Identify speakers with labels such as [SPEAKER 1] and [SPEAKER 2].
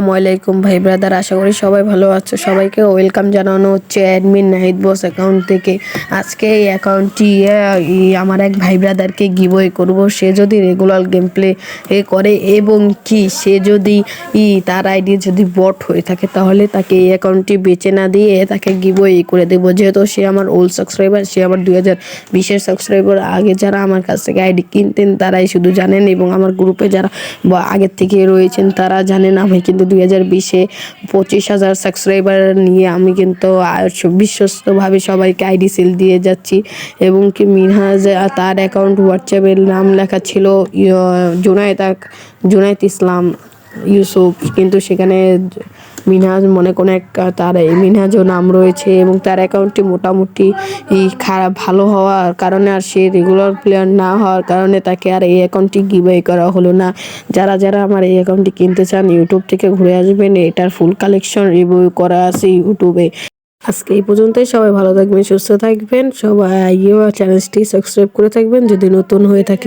[SPEAKER 1] আসসালামাইকুম ভাই ব্রাদার, আশা করি সবাই ভালো আছো। সবাইকে ওয়েলকাম জানানো হচ্ছে অ্যাডমিন নাহিদ বস অ্যাকাউন্ট থেকে। আজকে এই অ্যাকাউন্টটি আমার এক ভাই ব্রাদারকে গিভওয়ে করব। সে যদি রেগুলার গেম প্লে করে এবং কি সে যদি তার আইডি যদি বট হয়ে থাকে তাহলে তাকে এই অ্যাকাউন্টটি বেচে না দিয়ে তাকে গিভওয়ে করে দেবো। যেহেতু সে আমার ওল্ড সাবস্ক্রাইবার, সে আমার 2020-এর সাবস্ক্রাইবার। আগে যারা আমার কাছ থেকে আইডি কিনতেন তারাই শুধু জানেন এবং আমার গ্রুপে যারা আগের থেকে রয়েছেন তারা জানেন। আমি কিন্তু 2020-এ 25,000 সাবস্ক্রাইবার নিয়ে আমি কিন্তু বিশ্বস্তভাবে সবাইকে আইডি সেল দিয়ে যাচ্ছি। এবং কি মিনহাজ, তার অ্যাকাউন্ট হোয়াটসঅ্যাপের নাম লেখা ছিল জুনায়েদ ইসলাম ইউসুফ, কিন্তু সেখানে মিনহাজ মনে কোনো এক তার মিনহাজও নাম রয়েছে এবং তার অ্যাকাউন্টটি মোটামুটি খারাপ ভালো হওয়ার কারণে আর সে রেগুলার প্লেয়ার না হওয়ার কারণে তাকে আর এই অ্যাকাউন্টটি গিভওয়ে করা হলো না। যারা আমার এই অ্যাকাউন্টটি কিনতে চান ইউটিউব থেকে ঘুরে আসবেন, এটার ফুল কালেকশন রিভিউ করা আছে ইউটিউবে। আজকে এই পর্যন্তই। সবাই ভালো থাকবেন, সুস্থ থাকবেন। সবাই চ্যানেলটি সাবস্ক্রাইব করে থাকবেন যদি নতুন হয়ে থাকে।